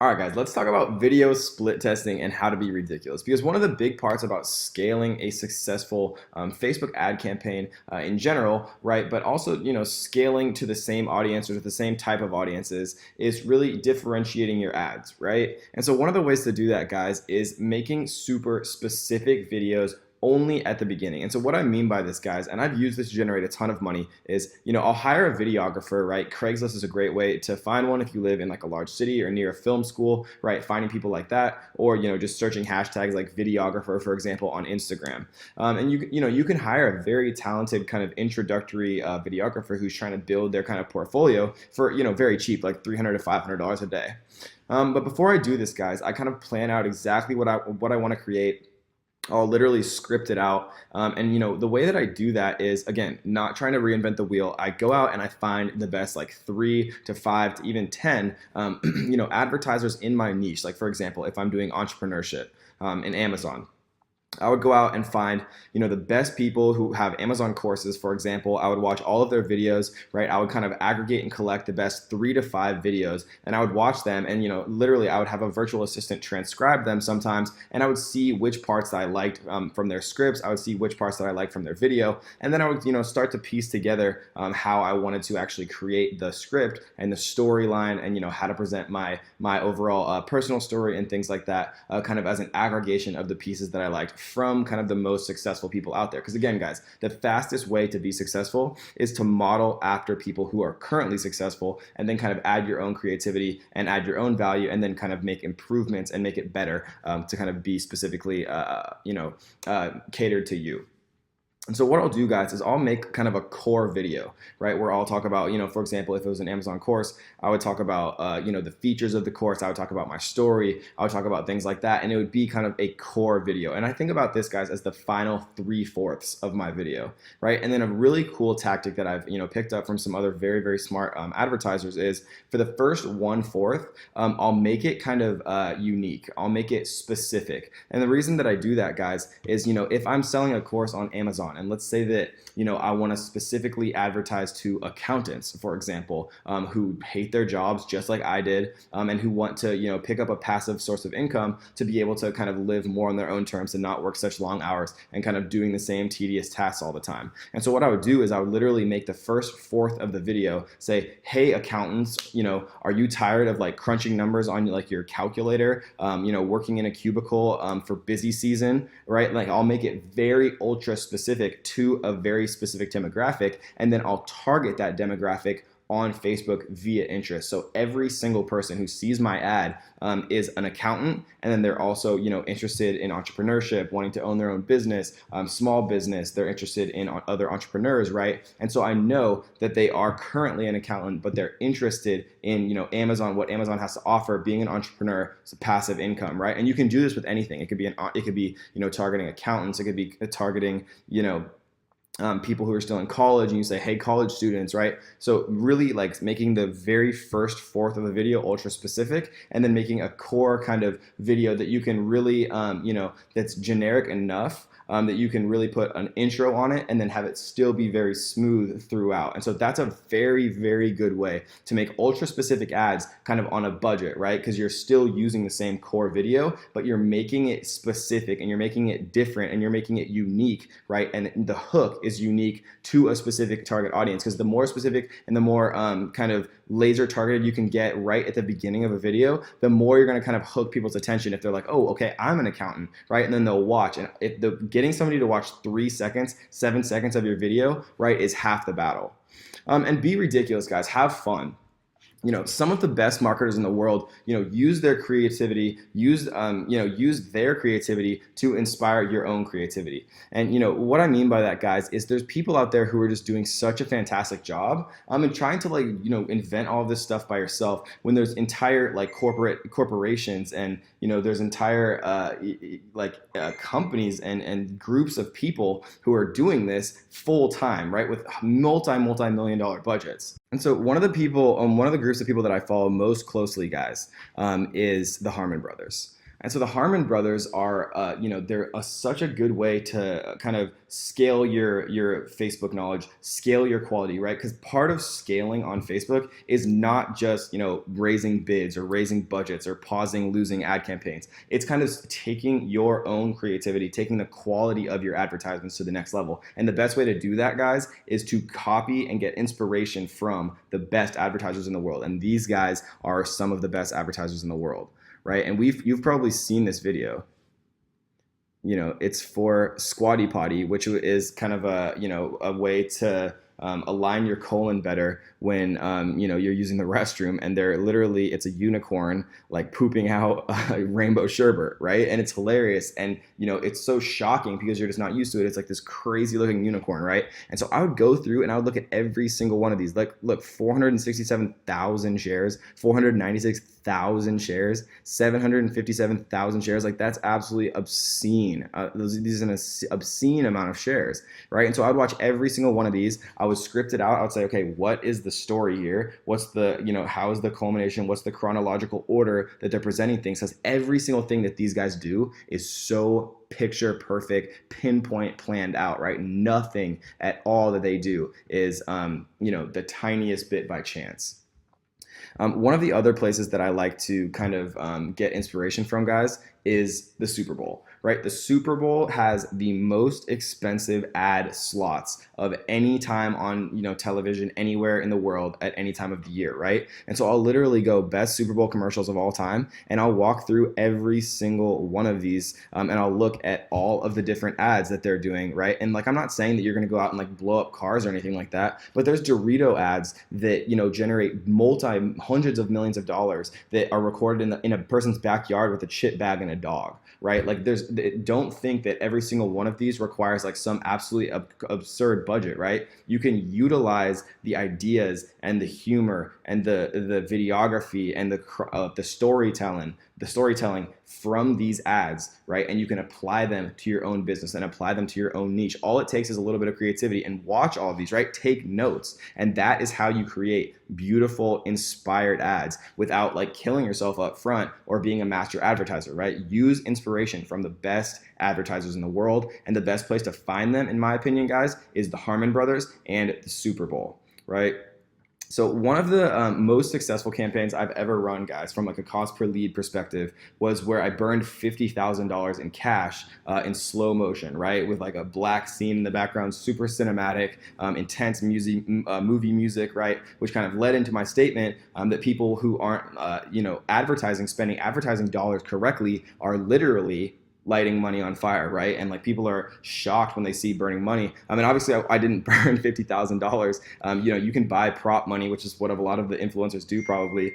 All right, guys, let's talk about video split testing and how to be ridiculous. Because one of the big parts about scaling a successful Facebook ad campaign in general, right, but also scaling to the same audience or to the same type of audiences is really differentiating your ads, right? And so one of the ways to do that, guys, is making super specific videos only at the beginning. And so what I mean by this, guys, and I've used this to generate a ton of money, is I'll hire a videographer, right? Craigslist is a great way to find one if you live in like a large city or near a film school, right? Finding people like that, or just searching hashtags like videographer, for example, on Instagram. And you can hire a very talented kind of introductory videographer who's trying to build their kind of portfolio for very cheap, like $300 to $500 a day. But before I do this, guys, I kind of plan out exactly what I want to create. I'll literally script it out. And the way that I do that is, again, not trying to reinvent the wheel. I go out and I find the best like 3 to 5 to even 10 advertisers in my niche. Like, for example, if I'm doing entrepreneurship in Amazon, I would go out and find, the best people who have Amazon courses, for example. I would watch all of their videos, right? I would kind of aggregate and collect the best 3 to 5 videos, and I would watch them, and literally I would have a virtual assistant transcribe them sometimes, and I would see which parts that I liked from their scripts. I would see which parts that I liked from their video, and then I would, start to piece together how I wanted to actually create the script and the storyline, and how to present my overall personal story and things like that, kind of as an aggregation of the pieces that I liked from kind of the most successful people out there. Because again, guys, the fastest way to be successful is to model after people who are currently successful, and then kind of add your own creativity and add your own value, and then kind of make improvements and make it better to kind of be specifically catered to you. And so what I'll do, guys, is I'll make kind of a core video, right, where I'll talk about, for example, if it was an Amazon course, I would talk about, the features of the course. I would talk about my story. I would talk about things like that, and it would be kind of a core video. And I think about this, guys, as the final 3/4 of my video, right? And then a really cool tactic that I've, picked up from some other very, very smart advertisers is for the first 1/4, I'll make it kind of unique. I'll make it specific. And the reason that I do that, guys, is, if I'm selling a course on Amazon, and let's say that I want to specifically advertise to accountants, for example, who hate their jobs just like I did, and who want to pick up a passive source of income to be able to kind of live more on their own terms and not work such long hours and kind of doing the same tedious tasks all the time. And so what I would do is I would literally make the first fourth of the video say, hey, accountants, are you tired of like crunching numbers on like your calculator, working in a cubicle for busy season, right? Like, I'll make it very ultra specific to a very specific demographic, and then I'll target that demographic on Facebook via interest. So every single person who sees my ad is an accountant, and then they're also interested in entrepreneurship, wanting to own their own business, small business. They're interested in other entrepreneurs, right? And so I know that they are currently an accountant, but they're interested in Amazon, what Amazon has to offer, being an entrepreneur, it's a passive income, right? And you can do this with anything. It could be targeting accountants. It could be targeting people who are still in college, and you say, hey, college students, right? So really like making the very first fourth of the video ultra specific, and then making a core kind of video that you can really, that's generic enough that you can really put an intro on it and then have it still be very smooth throughout. And so that's a very, very good way to make ultra specific ads kind of on a budget, right? Because you're still using the same core video, but you're making it specific, and you're making it different, and you're making it unique, right? And the hook is unique to a specific target audience, because the more specific and the more kind of laser targeted you can get right at the beginning of a video, the more you're going to kind of hook people's attention. If they're like, oh, okay, I'm an accountant, right? And then they'll watch. And if getting somebody to watch 3 seconds, 7 seconds of your video, right, is half the battle. And be ridiculous, guys. Have fun. Some of the best marketers in the world, use their creativity, use their creativity to inspire your own creativity. And what I mean by that, guys, is there's people out there who are just doing such a fantastic job, and trying to invent all of this stuff by yourself, when there's entire corporations, and there's entire companies and groups of people who are doing this full time, right, with multi-million dollar budgets. And so one of the groups of people that I follow most closely, guys, is the Harmon brothers. And so the Harmon brothers are, they're such a good way to kind of scale your Facebook knowledge, scale your quality, right? Because part of scaling on Facebook is not just raising bids or raising budgets or pausing losing ad campaigns. It's kind of taking your own creativity, taking the quality of your advertisements to the next level. And the best way to do that, guys, is to copy and get inspiration from the best advertisers in the world. And these guys are some of the best advertisers in the world, right? And you've probably seen this video. It's for Squatty Potty, which is kind of a way to align your colon better when you're using the restroom, and it's a unicorn like pooping out a rainbow sherbet, right? And it's hilarious, and it's so shocking because you're just not used to it. It's like this crazy looking unicorn, right? And so I would go through and I would look at every single one of these. Like, look, 467,000 shares, 496,000 shares, 757,000 shares. Like, that's absolutely obscene. These are an obscene amount of shares, right? And so I would watch every single one of these. I would script it out. I would say, okay, what is the story here? What's the, how is the culmination? What's the chronological order that they're presenting things? Because every single thing that these guys do is so picture perfect, pinpoint, planned out, right? Nothing at all that they do is, the tiniest bit by chance. One of the other places that I like to kind of get inspiration from, guys, is the Super Bowl, right? The Super Bowl has the most expensive ad slots of any time on television anywhere in the world at any time of the year, right? And so I'll literally go best Super Bowl commercials of all time, and I'll walk through every single one of these, and I'll look at all of the different ads that they're doing, right? And like, I'm not saying that you're going to go out and like blow up cars or anything like that, but there's Dorito ads that generate hundreds of millions of dollars that are recorded in a person's backyard with a chip bag and a dog, right? Like, don't think that every single one of these requires like some absolutely absurd budget, right? You can utilize the ideas and the humor and the videography and the storytelling from these ads, right? And you can apply them to your own business and apply them to your own niche. All it takes is a little bit of creativity, and watch all of these, right? Take notes. And that is how you create beautiful, inspired ads without like killing yourself up front or being a master advertiser, right? Use inspiration from the best advertisers in the world. And the best place to find them, in my opinion, guys, is the Harmon brothers and the Super Bowl, right? So one of the most successful campaigns I've ever run, guys, from like a cost per lead perspective, was where I burned $50,000 in cash in slow motion, right? With like a black scene in the background, super cinematic, intense movie music, right? Which kind of led into my statement that people who aren't, spending advertising dollars correctly are literally lighting money on fire, right? And like, people are shocked when they see burning money. I mean, obviously I didn't burn $50,000. You can buy prop money, which is what a lot of the influencers do probably,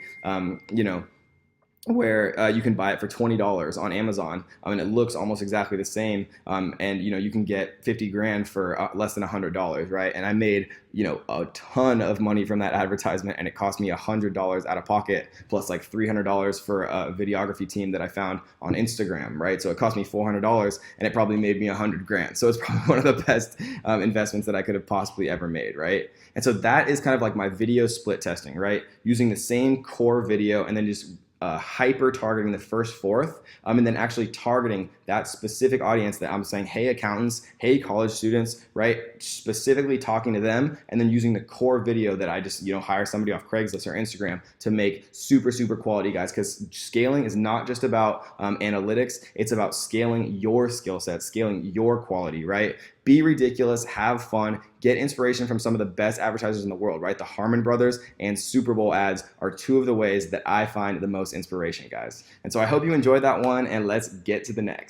where you can buy it for $20 on Amazon. It looks almost exactly the same, and you can get 50 grand for less than $100, right? And I made a ton of money from that advertisement, and it cost me $100 out of pocket, plus like $300 for a videography team that I found on Instagram, right? So it cost me $400, and it probably made me 100 grand. So it's probably one of the best investments that I could have possibly ever made, right? And so that is kind of like my video split testing, right? Using the same core video and then just hyper targeting the first fourth, and then actually targeting that specific audience that I'm saying, hey, accountants, hey, college students, right? Specifically talking to them, and then using the core video that I just, hire somebody off Craigslist or Instagram to make super, super quality, guys, because scaling is not just about analytics. It's about scaling your skill set, scaling your quality, right? Be ridiculous, have fun, get inspiration from some of the best advertisers in the world, right? The Harmon brothers and Super Bowl ads are two of the ways that I find the most inspiration, guys. And so I hope you enjoyed that one, and let's get to the next.